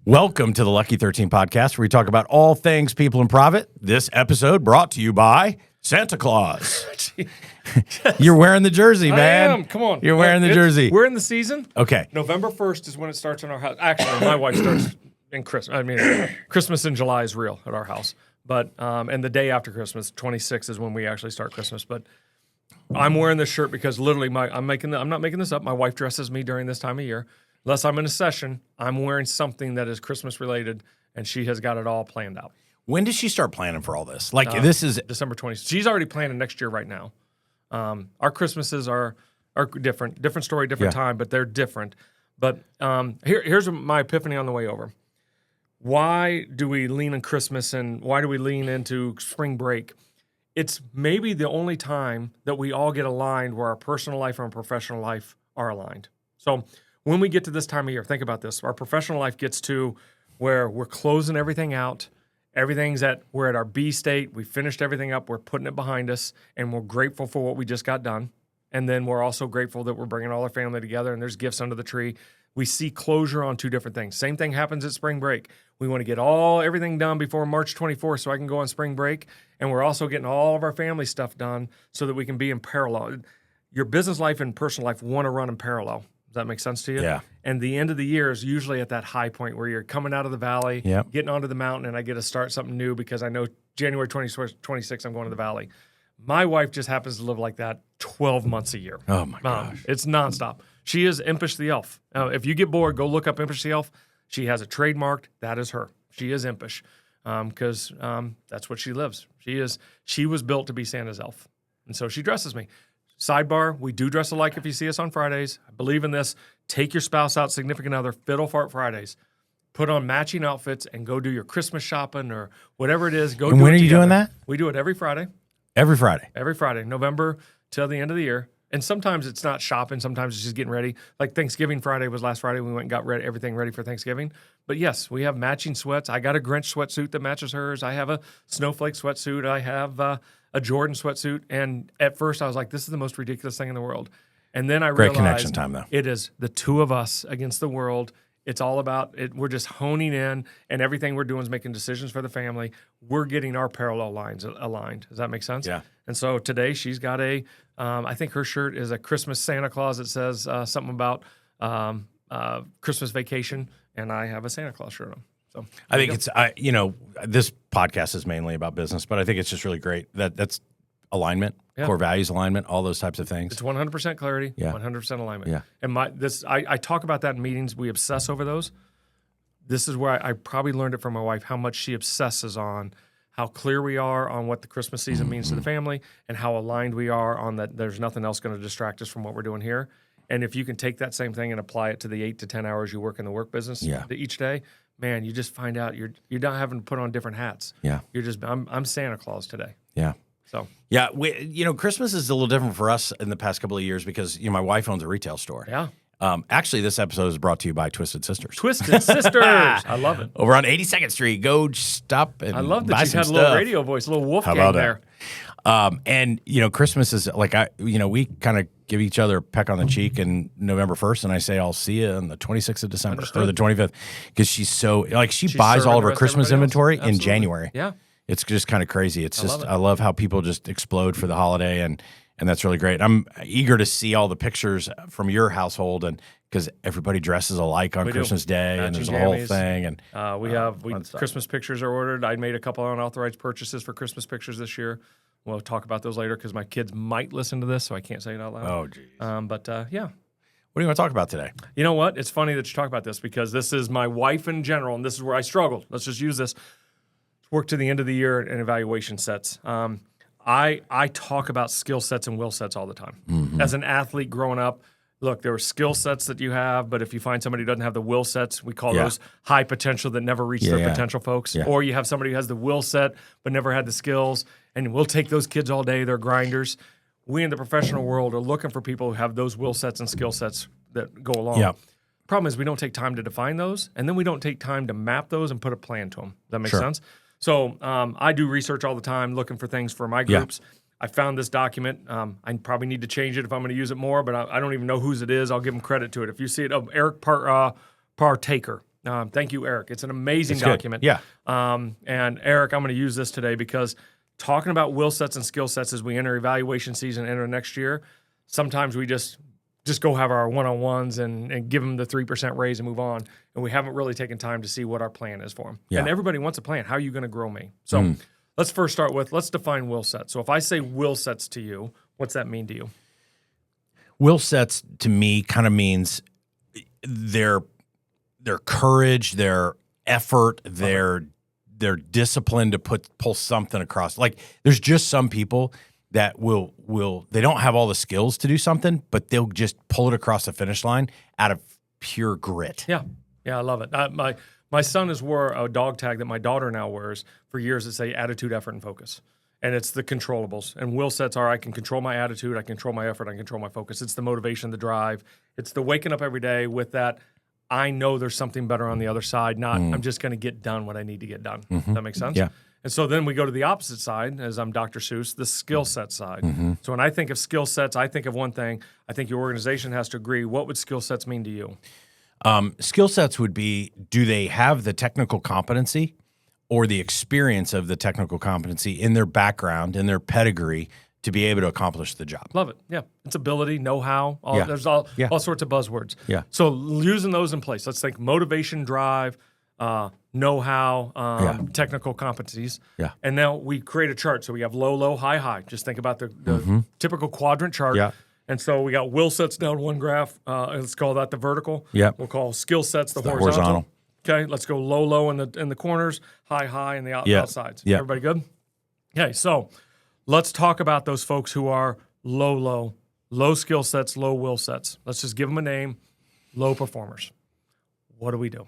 Welcome to the Lucky 13 podcast, where we talk about all things people in private. This episode brought to you by Santa Claus. You're wearing the jersey, man. I am. Come on. You're wearing the jersey. We're in the season. Okay. November 1st is when it starts in our house. Actually, my wife starts in Christmas. I mean, Christmas in July is real at our house. But and the day after Christmas, 26th, is when we actually start Christmas. But I'm wearing this shirt because literally I'm not making this up. My wife dresses me during this time of year. Unless I'm in a session, I'm wearing something that is Christmas related, and she has got it all planned out. When does she start planning for all this? Like, this is December 20th. She's already planning next year right now. Our Christmases are different story, different time, but they're different. But here's my epiphany on the way over. Why do we lean on Christmas and why do we lean into spring break? It's maybe the only time that we all get aligned where our personal life and our professional life are aligned. So when we get to this time of year, think about this. Our professional life gets to where we're closing everything out. We're at our B state. We finished everything up. We're putting it behind us, and we're grateful for what we just got done. And then we're also grateful that we're bringing all our family together, and there's gifts under the tree. We see closure on two different things. Same thing happens at spring break. We want to get everything done before March 24th so I can go on spring break, and we're also getting all of our family stuff done so that we can be in parallel. Your business life and personal life want to run in parallel. Does that make sense to you? Yeah. And the end of the year is usually at that high point where you're coming out of the valley, getting onto the mountain, and I get to start something new because I know January 26th I'm going to the valley. My wife just happens to live like that 12 months a year. Oh, my gosh. It's nonstop. She is Impish the Elf. If you get bored, go look up Impish the Elf. She has it trademarked. That is her. She is impish because that's what she lives. She was built to be Santa's elf. And so she dresses me. Sidebar, we do dress alike if you see us on Fridays. I believe in this. Take your spouse out, significant other, Fiddle Fart Fridays. Put on matching outfits and go do your Christmas shopping or whatever it is. And when are you doing that? We do it every Friday. Every Friday? Every Friday, November till the end of the year. And sometimes it's not shopping. Sometimes it's just getting ready. Like Thanksgiving Friday was last Friday. We went and got everything ready for Thanksgiving. But yes, we have matching sweats. I got a Grinch sweatsuit that matches hers. I have a Snowflake sweatsuit. I have a Jordan sweatsuit. And at first I was like, this is the most ridiculous thing in the world. And then I realized Great connection time, though. It is the two of us against the world. It's all about it. We're just honing in, and everything we're doing is making decisions for the family. We're getting our parallel lines aligned. Does that make sense? Yeah. And so today she's got I think her shirt is a Christmas Santa Claus that says something about Christmas vacation, and I have a Santa Claus shirt on. So I think this podcast is mainly about business, but I think it's just really great that's alignment, core values alignment, all those types of things. It's 100% clarity, 100% alignment. Yeah. And I talk about that in meetings. We obsess over those. This is where I probably learned it from my wife, how much she obsesses on how clear we are on what the Christmas season means to the family and how aligned we are on that there's nothing else going to distract us from what we're doing here. And if you can take that same thing and apply it to the 8 to 10 hours you work in the work business each day, man, you just find out you're not having to put on different hats. Yeah. You're just, I'm Santa Claus today. Yeah. So. Yeah, Christmas is a little different for us in the past couple of years because, my wife owns a retail store. Yeah. Actually, this episode is brought to you by Twisted Sisters. Twisted Sisters. I love it. Over on 82nd Street. Go stop and buy some stuff. I love that you had a little radio voice, a little wolf gang there. And, Christmas is like, we kind of give each other a peck on the cheek in November 1st, and I say, I'll see you on the 26th of December or the 25th, because she's so, she buys all of her Christmas inventory in January. Yeah. It's just kind of crazy. It's I love how people just explode for the holiday, and that's really great. I'm eager to see all the pictures from your household, and because everybody dresses alike on Christmas Day, and there's a whole thing. And Christmas pictures are ordered. I made a couple unauthorized purchases for Christmas pictures this year. We'll talk about those later because my kids might listen to this, so I can't say it out loud. Oh, geez. But yeah. What do you want to talk about today? You know what? It's funny that you talk about this because this is my wife in general, and this is where I struggled. Let's just use this. Work to the end of the year and evaluation sets. I talk about skill sets and will sets all the time. Mm-hmm. As an athlete growing up, look, there are skill sets that you have, but if you find somebody who doesn't have the will sets, we call those high potential that never reach their potential folks. Yeah. Or you have somebody who has the will set but never had the skills, and we'll take those kids all day. They're grinders. We in the professional world are looking for people who have those will sets and skill sets that go along. Yeah. Problem is we don't take time to define those, and then we don't take time to map those and put a plan to them. Does that make sense? So I do research all the time looking for things for my groups. I found this document. I probably need to change it if I'm going to use it more, but I don't even know whose it is. I'll give them credit to it. If you see it, Eric Partaker. Thank you, Eric. It's an amazing That's good. document. Yeah. And Eric, I'm going to use this today because talking about will sets and skill sets as we enter evaluation season, enter next year, sometimes we just go have our one-on-ones and give them the 3% raise and move on. And we haven't really taken time to see what our plan is for them. Yeah. And everybody wants a plan. How are you going to grow me? So let's first start with, let's define will sets. So if I say will sets to you, what's that mean to you? Will sets to me kind of means their courage, their effort, their discipline to pull something across. Like there's just some people that will they don't have all the skills to do something, but they'll just pull it across the finish line out of pure grit. Yeah, I love it. My son has wore a dog tag that my daughter now wears for years that say attitude, effort, and focus. And it's the controllables. And will sets are I can control my attitude, I control my effort, I can control my focus. It's the motivation, the drive. It's the waking up every day with that I know there's something better on the other side, not I'm just going to get done what I need to get done. Does that make sense? Yeah. And so then we go to the opposite side, as I'm Dr. Seuss, the skill set side. So when I think of skill sets, I think of one thing. I think your organization has to agree. What would skill sets mean to you? Skill sets would be, do they have the technical competency or the experience of the technical competency in their background, in their pedigree, to be able to accomplish the job? Love it. Yeah. It's ability, know-how. There's all sorts of buzzwords. Yeah. So using those in place, let's think motivation, drive, know-how, technical competencies. Yeah. And now we create a chart. So we have low, low, high, high. Just think about the typical quadrant chart. Yeah. And so we got will sets down one graph. Let's call that the vertical. Yeah. We'll call skill sets the horizontal. Okay. Let's go low, low in the corners, high, high in the outsides. Yeah. Everybody good? Okay. So let's talk about those folks who are low skill sets, low will sets. Let's just give them a name, low performers. What do we do?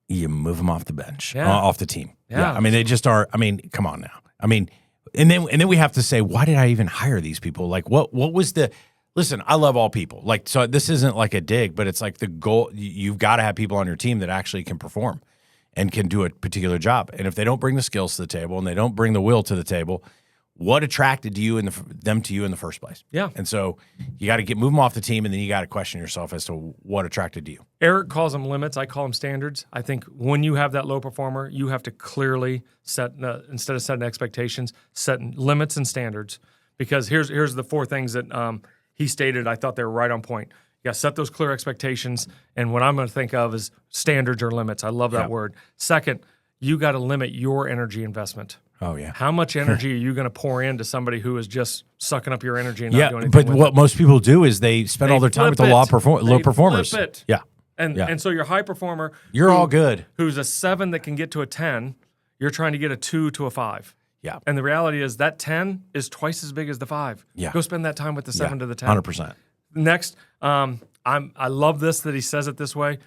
You move them off the bench, Yeah. off the team. Yeah. I mean, they just are. I mean, come on now. I mean, and then we have to say, why did I even hire these people? Like, what was the? Listen, I love all people. Like, so this isn't like a dig, but it's like the goal. You've got to have people on your team that actually can perform and can do a particular job. And if they don't bring the skills to the table and they don't bring the will to the table, what attracted you them to you in the first place? Yeah. And so you got to move them off the team, and then you got to question yourself as to what attracted you. Eric calls them limits. I call them standards. I think when you have that low performer, you have to clearly set, instead of setting expectations, set limits and standards. Because here's the four things that he stated. I thought they were right on point. You got to set those clear expectations. And what I'm going to think of is standards or limits. I love that word. Second, you got to limit your energy investment. Oh, yeah. How much energy are you going to pour into somebody who is just sucking up your energy and not doing anything but with what it? most people do is they spend all their time with the low performers. Flip it. Yeah. And so your high performer, You're all good. who's a 7 that can get to a 10, you're trying to get a 2 to a 5. Yeah. And the reality is that 10 is twice as big as the 5. Yeah. Go spend that time with the 7 to the 10. 100%. Next, I love this that he says it this way.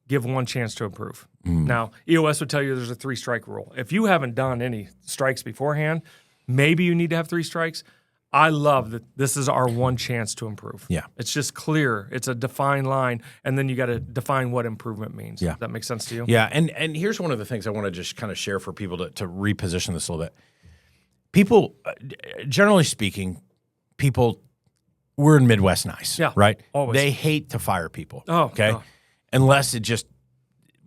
Give one chance to improve. Now, EOS would tell you there's a 3-strike rule. If you haven't done any strikes beforehand, maybe you need to have 3 strikes. I love that this is our one chance to improve. Yeah. It's just clear. It's a defined line, and then you got to define what improvement means. Yeah. Does that make sense to you? Yeah, and here's one of the things I want to just kind of share for people to reposition this a little bit. People, generally speaking, we're in Midwest nice, right? Always. They hate to fire people, Oh, okay? oh. Unless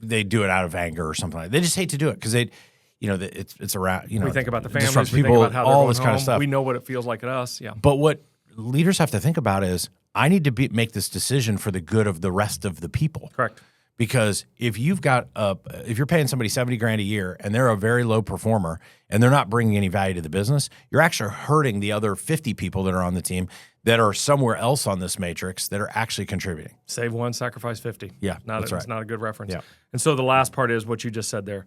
they do it out of anger or something like that. They just hate to do it because it's around, We think about the families. disrupts We people, think about how they're all going this kind of home. stuff. We know what it feels like at us. Yeah. But what leaders have to think about is, I need to make this decision for the good of the rest of the people. Correct. Because if you're paying somebody $70,000 a year and they're a very low performer and they're not bringing any value to the business, you're actually hurting the other 50 people that are on the team that are somewhere else on this matrix that are actually contributing. Save 1, sacrifice 50. Yeah, that's right. It's not a good reference. Yeah. And so the last part is what you just said there.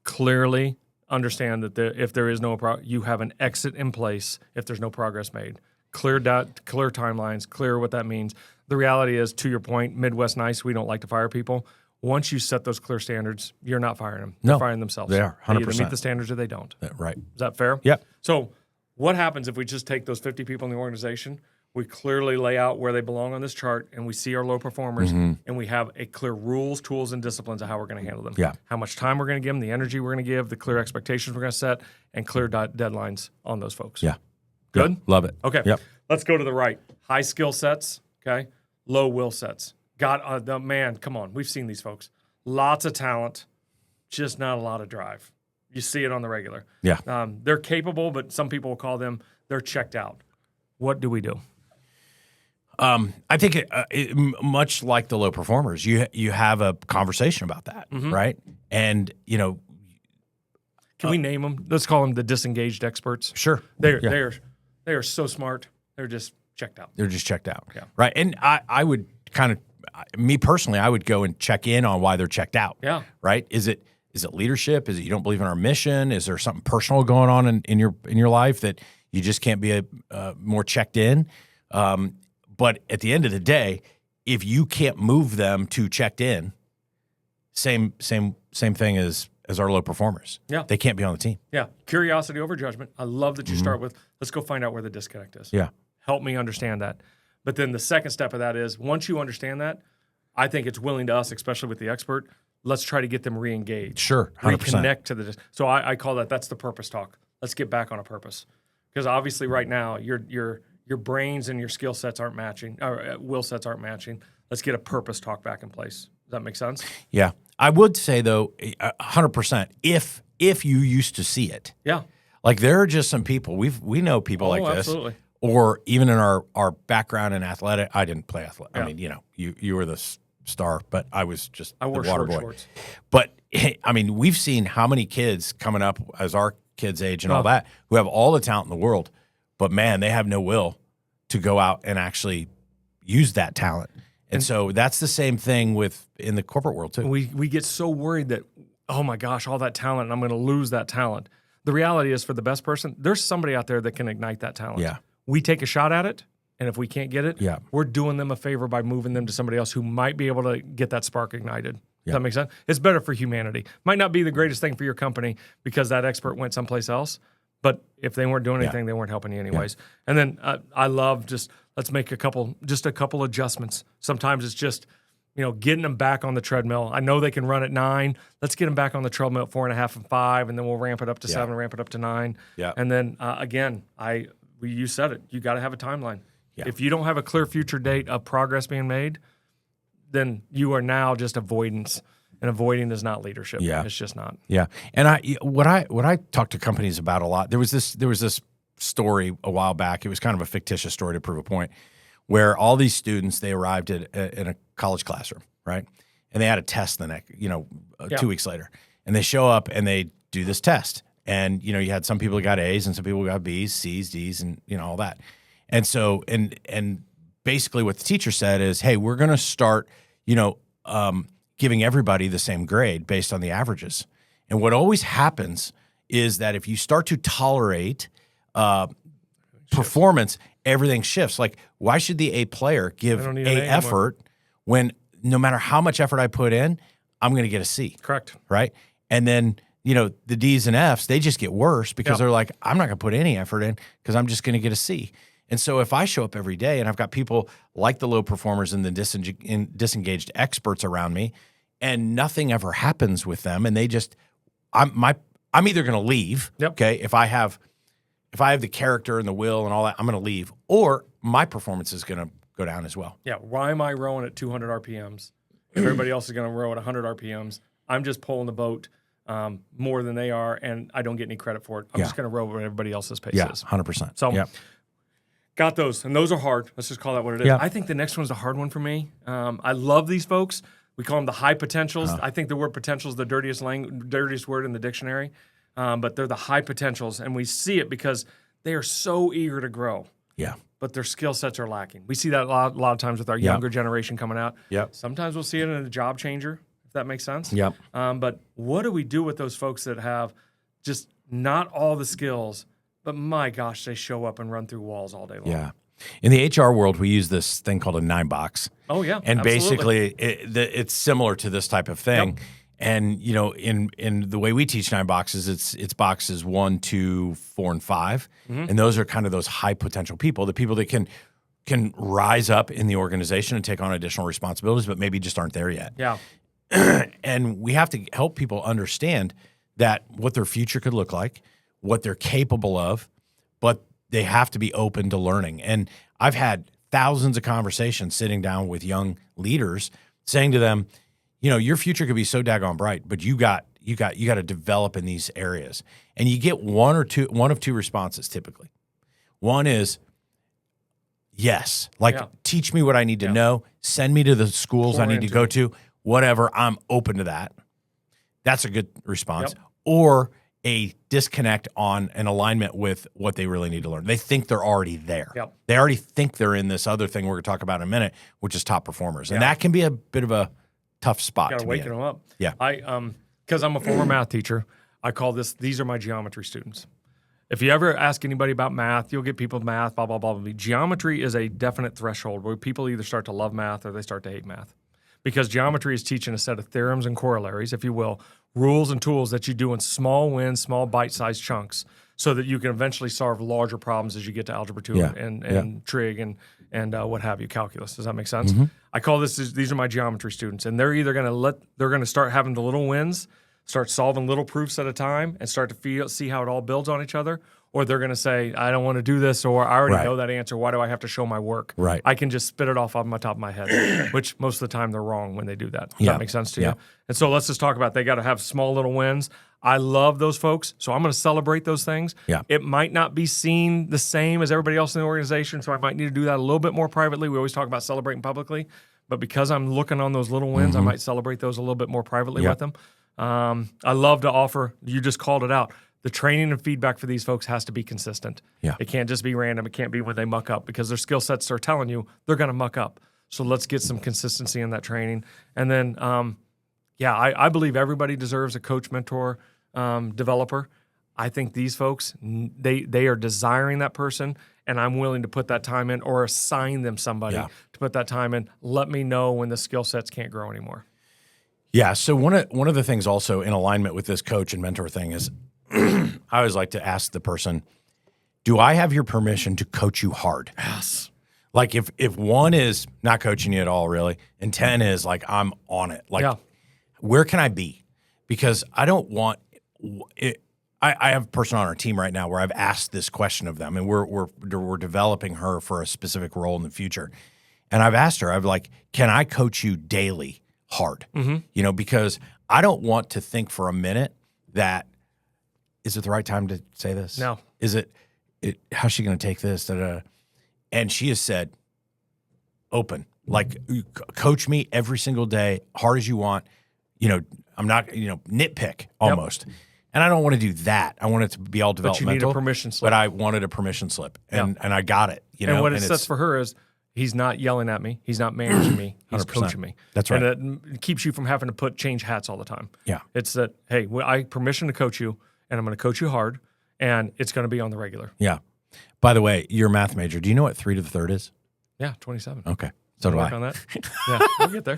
Clearly understand that if there is no you have an exit in place if there's no progress made. Clear timelines, clear what that means. The reality is, to your point, Midwest nice, we don't like to fire people. Once you set those clear standards, you're not firing them. They're firing themselves. They are, 100%. They either meet the standards or they don't. Right. Is that fair? Yep. So what happens if we just take those 50 people in the organization, we clearly lay out where they belong on this chart, and we see our low performers, and we have a clear rules, tools, and disciplines of how we're going to handle them. Yeah. How much time we're going to give them, the energy we're going to give, the clear expectations we're going to set, and clear deadlines on those folks. Yeah. Good? Yeah. Love it. Okay. Yep. Let's go to the right. High skill sets, okay? Low will sets. Man, come on. We've seen these folks. lots of talent, just not a lot of drive. You see it on the regular. Yeah. They're capable, but some people will call them, they're checked out. What do we do? I think much like the low performers, you have a conversation about that, right? And, can we name them? Let's call them the disengaged experts. Sure. They are so smart. They're just checked out. They're just checked out. Yeah. Right. And I would me personally, I would go and check in on why they're checked out. Yeah. Right. Is it leadership? Is it you don't believe in our mission? Is there something personal going on in your life that you just can't be more checked in? But at the end of the day, if you can't move them to checked in, same thing as our low performers. Yeah. They can't be on the team. Yeah. Curiosity over judgment. I love that you start with, let's go find out where the disconnect is. Yeah. Help me understand that. But then the second step of that is, once you understand that, I think it's willing to us, especially with the expert, let's try to get them re-engaged. Sure, 100%. Reconnect to the. So I call that's the purpose talk. Let's get back on a purpose, because obviously right now your brains and your skill sets aren't matching, or will sets aren't matching. Let's get a purpose talk back in place. Does that make sense? Yeah, I would say though, 100%. If you used to see it, yeah, like there are just some people we know people like this, absolutely. Or even in our background in athletic. I didn't play athletic. Yeah. I mean, you were the star, but I was just I wore the water short boy. shorts. But I mean, we've seen how many kids coming up as our kids' age and all that who have all the talent in the world, but man, they have no will to go out and actually use that talent. And so that's the same thing in the corporate world too. We get so worried that, oh my gosh, all that talent, and I'm going to lose that talent. The reality is, for the best person, there's somebody out there that can ignite that talent. Yeah. We take a shot at it, and if we can't get it, Yeah. we're doing them a favor by moving them to somebody else who might be able to get that spark ignited. Does Yeah. that make sense? It's better for humanity. Might not be the greatest thing for your company because that expert went someplace else, but if they weren't doing anything, they weren't helping you anyways. And then I love let's make a couple adjustments. Sometimes it's just, getting them back on the treadmill. I know they can run at 9. Let's get them back on the treadmill at 4.5 and 5, and then we'll ramp it up to 7, ramp it up to 9. Yeah. And then again, you said it. You got to have a timeline. Yeah. If you don't have a clear future date of progress being made, then you are now just avoidance, and avoiding is not leadership. Yeah. It's just not. Yeah, and what I talk to companies about a lot. There was this story a while back. It was kind of a fictitious story to prove a point, where all these students, they arrived in a college classroom, right, and they had a test the next 2 weeks later, and they show up and they do this test, and you had some people who got A's and some people who got B's, C's, D's, and all that, and so and basically what the teacher said is, hey, we're going to start giving everybody the same grade based on the averages. And what always happens is that if you start to tolerate performance, everything shifts. Like, why should the A player give A effort when no matter how much effort I put in, I'm going to get a C? Correct. Right? And then, the D's and F's, they just get worse because they're like, I'm not going to put any effort in because I'm just going to get a C. And so if I show up every day and I've got people like the low performers and the disengaged experts around me, and nothing ever happens with them, and they just, I'm either going to leave. Yep. Okay, if I have the character and the will and all that, I'm going to leave, or my performance is going to go down as well. Yeah. Why am I rowing at 200 RPMs? Everybody else is going to row at 100 RPMs. I'm just pulling the boat more than they are, and I don't get any credit for it. I'm just going to row at everybody else's pace is. 100%. So, got those, and those are hard. Let's just call that what it is. Yeah. I think the next one's a hard one for me. I love these folks. We call them the high potentials. I think the word potential is the dirtiest word in the dictionary, but they're the high potentials, and we see it because they are so eager to grow. Yeah. But their skill sets are lacking. We see that a lot of times with our younger generation coming out. Yep. Sometimes we'll see it in a job changer, if that makes sense. Yep. But what do we do with those folks that have just not all the skills, but my gosh, they show up and run through walls all day long? Yeah. In the HR world, we use this thing called a 9-box. Oh, yeah. And absolutely. basically, it's similar to this type of thing. Yep. And, in the way we teach 9 boxes, it's boxes 1, 2, 4, and 5. Mm-hmm. And those are kind of those high potential people, the people that can rise up in the organization and take on additional responsibilities, but maybe just aren't there yet. Yeah. And we have to help people understand that what their future could look like, what they're capable of, but they have to be open to learning. And I've had thousands of conversations sitting down with young leaders saying to them, your future could be so daggone bright, but you got to develop in these areas. And you get one of two responses typically. One is, yes, teach me what I need to know, send me to the schools I need to go to, whatever, I'm open to that. That's a good response. Yep. Or a disconnect on an alignment with what they really need to learn. They think they're already there. Yep. They already think they're in this other thing we're going to talk about in a minute, which is top performers. And that can be a bit of a tough spot to waken them up. Yeah. Because I'm a former math teacher, I call these are my geometry students. If you ever ask anybody about math, you'll get people with math, blah, blah, blah, blah. Geometry is a definite threshold where people either start to love math or they start to hate math. Because geometry is teaching a set of theorems and corollaries, if you will, rules and tools that you do in small wins, small bite-sized chunks, so that you can eventually solve larger problems as you get to algebra 2 and trig and what have you, calculus. Does that make sense? Mm-hmm. I call these are my geometry students, and they're either going to start having the little wins, start solving little proofs at a time, and start to see how it all builds on each other, or they're going to say, I don't want to do this, or I already know that answer. Why do I have to show my work? Right. I can just spit it off the top of my head, which most of the time they're wrong when they do that. Does that make sense to you? And so let's just talk about they got to have small little wins. I love those folks, so I'm going to celebrate those things. Yeah. It might not be seen the same as everybody else in the organization, so I might need to do that a little bit more privately. We always talk about celebrating publicly, but because I'm looking on those little wins, I might celebrate those a little bit more privately with them. I love to offer, you just called it out, the training and feedback for these folks has to be consistent. Yeah. It can't just be random. It can't be when they muck up because their skill sets are telling you they're going to muck up. So let's get some consistency in that training. And then, I believe everybody deserves a coach, mentor, developer. I think these folks, they are desiring that person, and I'm willing to put that time in or assign them somebody to put that time in. Let me know when the skill sets can't grow anymore. Yeah, so one of the things also in alignment with this coach and mentor thing is I always like to ask the person, do I have your permission to coach you hard? Yes. Like if 1 is not coaching you at all really, and 10 is like I'm on it. Like where can I be? Because I don't want it. I have a person on our team right now where I've asked this question of them, and we're developing her for a specific role in the future. And I've asked her, I've like, can I coach you daily hard? Mm-hmm. Because I don't want to think for a minute that, is it the right time to say this? No. Is it how's she going to take this? Da-da. And she has said, open, like coach me every single day, hard as you want. I'm not, nitpick almost. Yep. And I don't want to do that. I want it to be all developmental. But you need a permission slip. But I wanted a permission slip, and I got it. And what it says for her is, he's not yelling at me. He's not managing me. He's 100%. Coaching me. That's right. And it keeps you from having to change hats all the time. Yeah. It's that, hey, I permission to coach you, and I'm going to coach you hard, and it's going to be on the regular. Yeah. By the way, you're a math major. Do you know what 3 to the third is? Yeah, 27. Okay. So do I. On that. Yeah, we'll get there.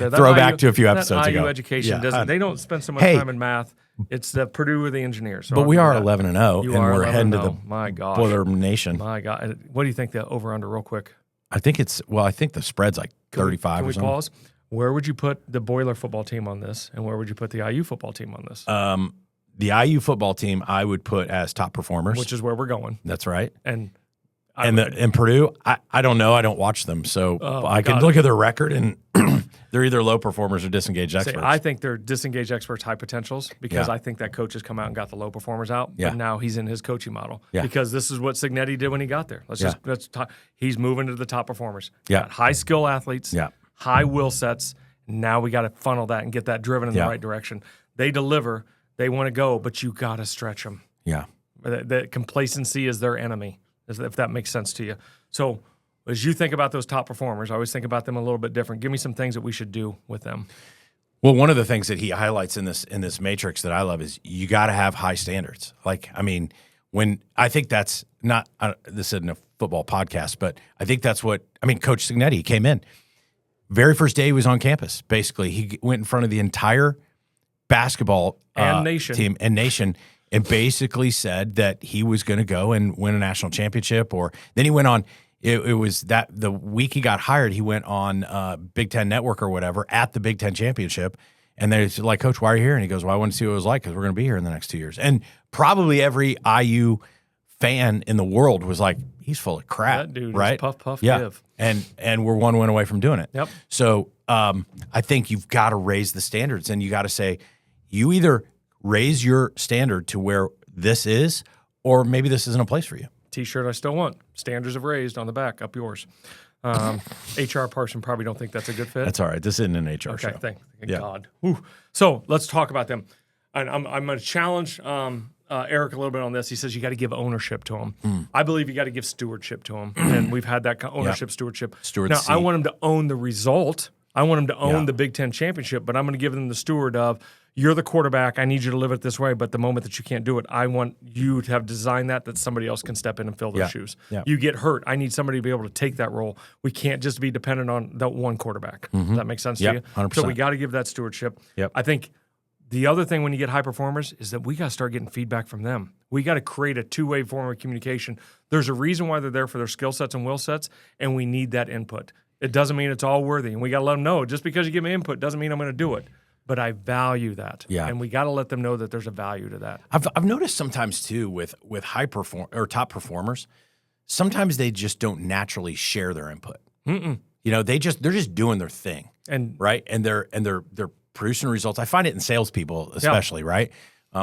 That Throwback to a few episodes ago. IU education they don't spend so much time in math. It's the Purdue or the engineers. So but we are 11-0, and we're heading to the my gosh. Boiler Nation. My God. What do you think the over-under real quick? I think the spread's like 35 can or we something. Pause? Where would you put the Boiler football team on this, and where would you put the IU football team on this? The IU football team I would put as top performers. Which is where we're going. That's right. And Purdue, I don't know. I don't watch them, so I can look at their record, and they're either low performers or disengaged experts. I think they're disengaged experts, high potentials, because I think that coach has come out and got the low performers out. Yeah. But now he's in his coaching model because this is what Signetti did when he got there. Let's talk. He's moving to the top performers. Yeah, got high skill athletes. Yeah, high will sets. Now we got to funnel that and get that driven in the right direction. They deliver. They want to go, but you got to stretch them. Yeah, the complacency is their enemy, if that makes sense to you. So as you think about those top performers, I always think about them a little bit different. Give me some things that we should do with them. Well, one of the things that he highlights in this matrix that I love is you got to have high standards. Like, I mean, when I think that's not this isn't a football podcast, but I think that's what Coach Signetti, he came in very first day he was on campus. Basically, he went in front of the entire basketball team and nation. And basically said that he was going to go and win a national championship. Or then he went on. It was that the week he got hired, he went on Big Ten Network or whatever at the Big Ten championship. And they're like, Coach, why are you here? And he goes, well, I want to see what it was like because we're going to be here in the next 2 years. And probably every IU fan in the world was like, he's full of crap. That dude right? is puff, puff, yeah. give. And we're one win away from doing it. Yep. So I think you've got to raise the standards, and you got to say, you either raise your standard to where this is, or maybe this isn't a place for you. T-shirt I still want. Standards have raised on the back, up yours. HR person probably don't think that's a good fit. That's all right. This isn't an HR show. Thank God. Whew. So let's talk about them. And I'm going to challenge Eric a little bit on this. He says you got to give ownership to them. I believe you got to give stewardship to them, and we've had that ownership, stewardship. Now, I want them to own the result. I want them to own the Big Ten championship, but I'm going to give them the steward of, you're the quarterback. I need you to live it this way, but the moment that you can't do it, I want you to have designed that somebody else can step in and fill those shoes. Yeah. You get hurt. I need somebody to be able to take that role. We can't just be dependent on that one quarterback. Does that make sense to you? 100%. So we got to give that stewardship. Yep. I think the other thing when you get high performers is that we got to start getting feedback from them. We got to create a two-way form of communication. There's a reason why they're there for their skill sets and will sets, and we need that input. It doesn't mean it's all worthy, and we got to let them know. Just because you give me input doesn't mean I'm going to do it. But I value that, and we got to let them know that there's a value to that. I've noticed sometimes too with high perform or top performers, sometimes they just don't naturally share their input. You know, they're just doing their thing, and right, and they're producing results. I find it in salespeople especially, right?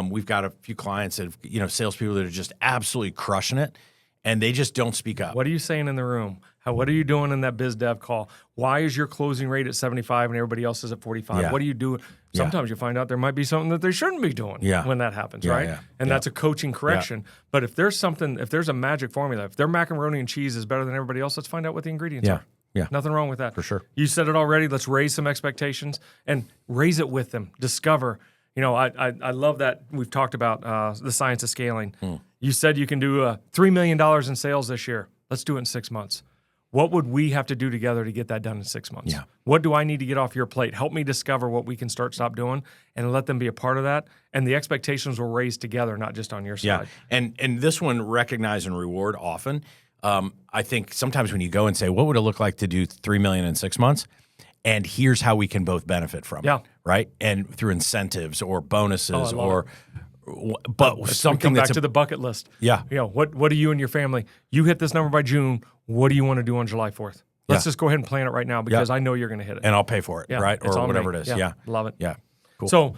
We've got a few clients that salespeople that are just absolutely crushing it, and they just don't speak up. What are you saying in the room? What are you doing in that biz dev call? Why is your closing rate at 75 and everybody else is at 45? Yeah. What are you doing? Sometimes you find out there might be something that they shouldn't be doing when that happens, right? Yeah. And that's a coaching correction. But if there's a magic formula, if their macaroni and cheese is better than everybody else, let's find out what the ingredients are. Yeah. Nothing wrong with that. For sure. You said it already. Let's raise some expectations and raise it with them. Discover. I love that we've talked about the science of scaling. You said you can do $3 million in sales this year. Let's do it in 6 months. What would we have to do together to get that done in 6 months? Yeah. What do I need to get off your plate? Help me discover what we can stop doing and let them be a part of that. And the expectations will raise together, not just on your side. Yeah. And this one, recognize and reward often. I think sometimes when you go and say, what would it look like to do $3 million in 6 months? And here's how we can both benefit from it, right? And through incentives or bonuses something back to the bucket list. Yeah. What do you and your family? You hit this number by June. What do you want to do on July 4th? Let's just go ahead and plan it right now because I know you're going to hit it. And I'll pay for it, right? Or whatever it is. Yeah. Love it. Yeah. Cool. So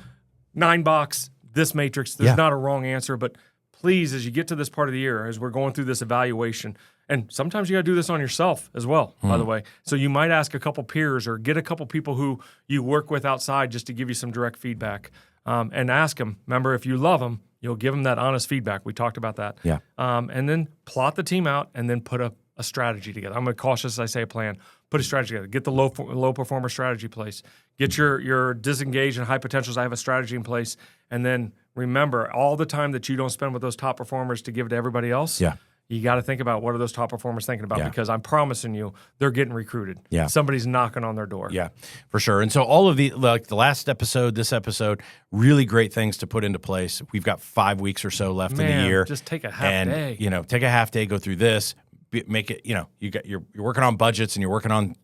9-box, this matrix, there's not a wrong answer, but please, as you get to this part of the year, as we're going through this evaluation, and sometimes you got to do this on yourself as well, by the way. So you might ask a couple peers or get a couple people who you work with outside just to give you some direct feedback and ask them. Remember, if you love them, you'll give them that honest feedback. We talked about that. Yeah. And then plot the team out and then put a strategy together. I'm cautious as I say a plan. Put a strategy together. Get the low performer strategy in place. Get your disengaged and high potentials. I have a strategy in place. And then remember, all the time that you don't spend with those top performers to give to everybody else, you got to think about what are those top performers thinking about because I'm promising you they're getting recruited. Yeah. Somebody's knocking on their door. Yeah, for sure. And so all of the last episode, this episode, really great things to put into place. We've got 5 weeks or so left in the year. Just take a half day. Take a half day, go through this, make it, you're working on budgets and you're working on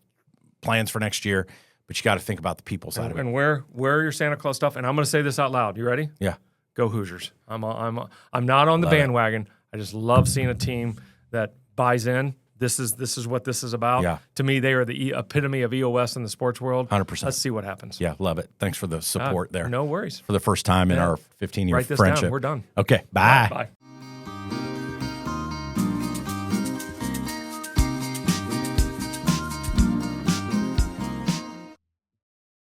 plans for next year, but you got to think about the people side of it. And where are your Santa Claus stuff? And I'm going to say this out loud. You ready? Yeah. Go Hoosiers. I'm not on the bandwagon. I just love seeing a team that buys in. This is what this is about. Yeah. To me, they are the epitome of EOS in the sports world. 100%. Let's see what happens. Yeah, love it. Thanks for the support there. No worries. For the first time in our 15-year Write this friendship. down. We're done. Okay, bye. Bye.